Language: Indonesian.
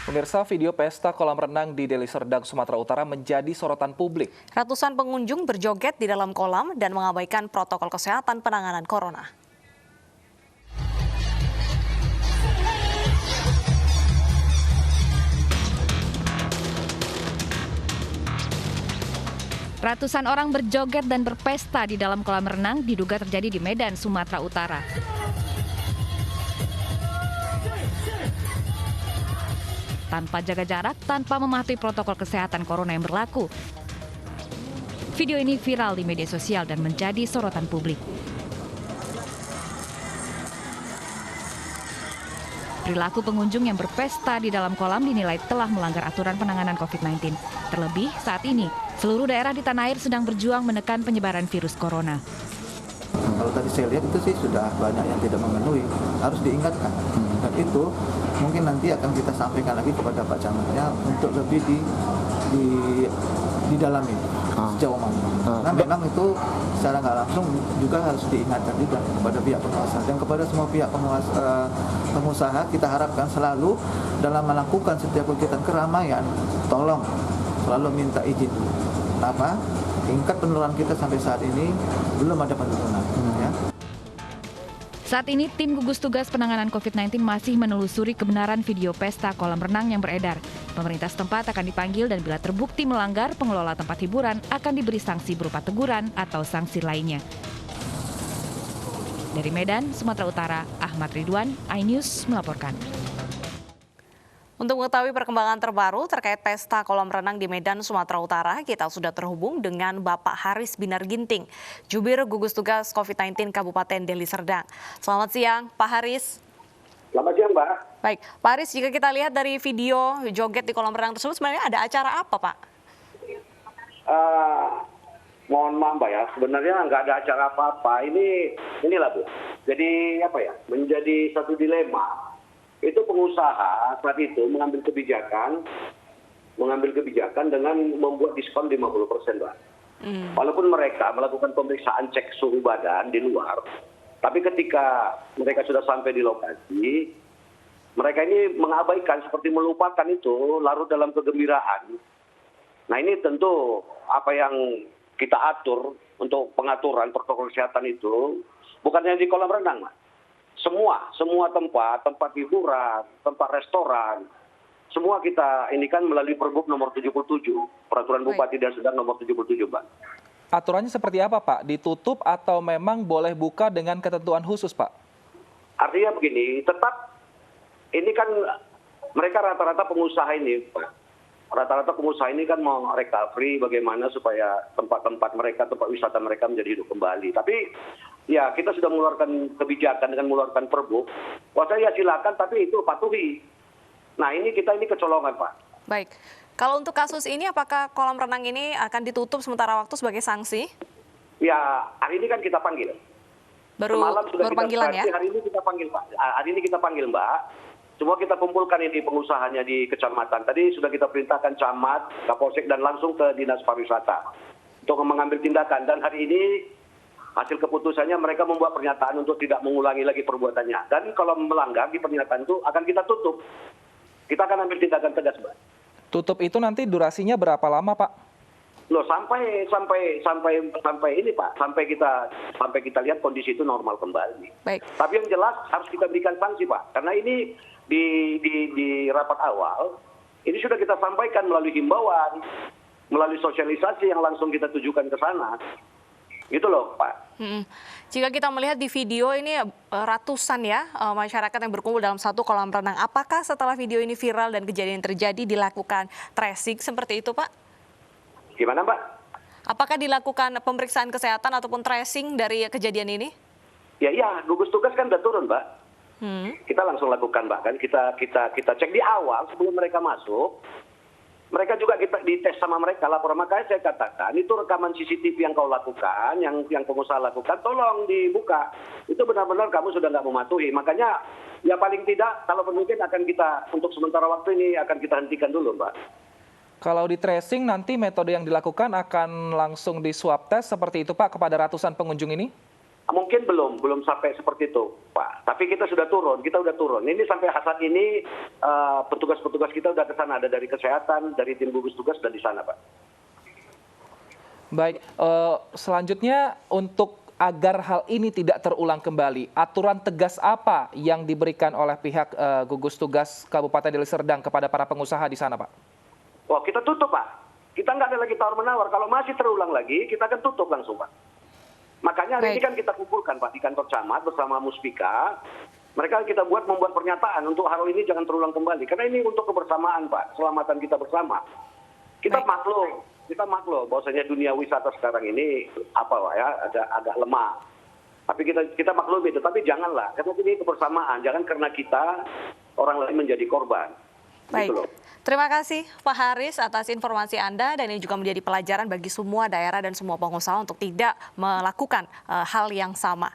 Pemirsa, video pesta kolam renang di Deli Serdang, Sumatera Utara menjadi sorotan publik. Ratusan pengunjung berjoget di dalam kolam dan mengabaikan protokol kesehatan penanganan corona. Ratusan orang berjoget dan berpesta di dalam kolam renang diduga terjadi di Medan, Sumatera Utara. Tanpa jaga jarak, tanpa mematuhi protokol kesehatan corona yang berlaku. Video ini viral di media sosial dan menjadi sorotan publik. Perilaku pengunjung yang berpesta di dalam kolam dinilai telah melanggar aturan penanganan COVID-19. Terlebih saat ini, seluruh daerah di tanah air sedang berjuang menekan penyebaran virus corona. Kalau tadi saya lihat itu sih sudah banyak yang tidak memenuhi, harus diingatkan. Dan itu mungkin nanti akan kita sampaikan lagi kepada Pak Camatnya untuk lebih didalami sejauh mana. Karena memang itu secara nggak langsung juga harus diingatkan juga kepada pihak penguasa dan kepada semua pihak pengusaha. Kita harapkan selalu dalam melakukan setiap kegiatan keramaian, tolong selalu minta izin. Kenapa? Tingkat penularan kita sampai saat ini belum ada penurunan. Ya. Saat ini, tim gugus tugas penanganan COVID-19 masih menelusuri kebenaran video pesta kolam renang yang beredar. Pemerintah setempat akan dipanggil dan bila terbukti melanggar, pengelola tempat hiburan akan diberi sanksi berupa teguran atau sanksi lainnya. Dari Medan, Sumatera Utara, Ahmad Ridwan, iNews melaporkan. Untuk mengetahui perkembangan terbaru terkait pesta kolam renang di Medan, Sumatera Utara, kita sudah terhubung dengan Bapak Haris Binar Ginting, Jubir Gugus Tugas COVID-19 Kabupaten Deli Serdang. Selamat siang, Pak Haris. Selamat siang, Mbak. Baik, Pak Haris, jika kita lihat dari video joget di kolam renang tersebut, sebenarnya ada acara apa, Pak? Mohon maaf, Mbak ya. Sebenarnya nggak ada acara apa-apa. Inilah, Bu. Jadi menjadi satu dilema. Itu pengusaha saat itu mengambil kebijakan dengan membuat diskon 50%, Mbak. Walaupun mereka melakukan pemeriksaan cek suhu badan di luar, tapi ketika mereka sudah sampai di lokasi, mereka ini mengabaikan, seperti melupakan itu, larut dalam kegembiraan. Nah, ini tentu apa yang kita atur untuk pengaturan protokol kesehatan itu bukan hanya di kolam renang, Mbak. Semua tempat hiburan, tempat restoran, semua kita ini kan melalui Pergub nomor 77, Peraturan Bupati Deli Serdang nomor 77, Pak. Aturannya seperti apa, Pak? Ditutup atau memang boleh buka dengan ketentuan khusus, Pak? Artinya begini, tetap ini kan mereka rata-rata pengusaha ini, Pak. Rata-rata pengusaha ini kan mau recovery bagaimana supaya tempat-tempat mereka, tempat wisata mereka menjadi hidup kembali. Tapi ya kita sudah mengeluarkan kebijakan dengan mengeluarkan Pergub. Wah, saya silakan, tapi itu patuhi. Nah, kita kecolongan, Pak. Baik. Kalau untuk kasus ini, apakah kolam renang ini akan ditutup sementara waktu sebagai sanksi? Ya, hari ini kan kita panggil. Semalam sudah kita panggilan ya? Hari ini kita panggil, Pak. Hari ini kita panggil, Mbak. Semua kita kumpulkan ini pengusahanya di kecamatan. Tadi sudah kita perintahkan camat, Kapolsek, dan langsung ke Dinas Pariwisata untuk mengambil tindakan. Dan hari ini hasil keputusannya mereka membuat pernyataan untuk tidak mengulangi lagi perbuatannya. Dan kalau melanggar di pernyataan itu akan kita tutup. Kita akan ambil tindakan tegas, Mbak. Tutup itu nanti durasinya berapa lama, Pak? Loh, sampai ini, Pak, sampai kita lihat kondisi itu normal kembali. Baik. Tapi yang jelas harus kita berikan sanksi, Pak, karena ini di rapat awal ini sudah kita sampaikan melalui himbauan, melalui sosialisasi yang langsung kita tujukan ke sana. Gitu loh, Pak. Jika kita melihat di video ini ratusan ya masyarakat yang berkumpul dalam satu kolam renang. Apakah setelah video ini viral dan kejadian terjadi dilakukan tracing seperti itu, Pak? Gimana, Mbak? Apakah dilakukan pemeriksaan kesehatan ataupun tracing dari kejadian ini? Ya, gugus tugas kan udah turun, Mbak. Kita langsung lakukan, Mbak, kan kita cek di awal sebelum mereka masuk. Mereka juga kita dites sama mereka, laporan. Makanya saya katakan itu rekaman CCTV yang kau lakukan, yang pengusaha lakukan, tolong dibuka. Itu benar-benar kamu sudah nggak mematuhi. Makanya ya paling tidak kalau mungkin akan kita untuk sementara waktu ini akan kita hentikan dulu, Mbak. Kalau di tracing nanti metode yang dilakukan akan langsung di swab test seperti itu, Pak, kepada ratusan pengunjung ini? Mungkin belum sampai seperti itu, Pak. Tapi kita sudah turun. Ini sampai saat ini petugas-petugas kita sudah ke sana, ada dari kesehatan, dari tim gugus tugas dan di sana, Pak. Baik, selanjutnya untuk agar hal ini tidak terulang kembali, aturan tegas apa yang diberikan oleh pihak gugus tugas Kabupaten Deli Serdang kepada para pengusaha di sana, Pak? Wah, kita tutup, Pak. Kita nggak ada lagi tawar-menawar. Kalau masih terulang lagi, kita akan tutup langsung, Pak. Makanya hari ini kan kita kumpulkan, Pak, di kantor camat bersama Muspika. Mereka kita membuat pernyataan untuk hal ini jangan terulang kembali. Karena ini untuk kebersamaan, Pak. Keselamatan kita bersama. Kita maklum bahwasanya dunia wisata sekarang ini agak lemah. Tapi kita maklum itu. Tapi janganlah, karena ini kebersamaan. Jangan karena kita orang lain menjadi korban. Baik, Gitu loh. terima kasih Pak Haris atas informasi Anda dan ini juga menjadi pelajaran bagi semua daerah dan semua pengusaha untuk tidak melakukan hal yang sama.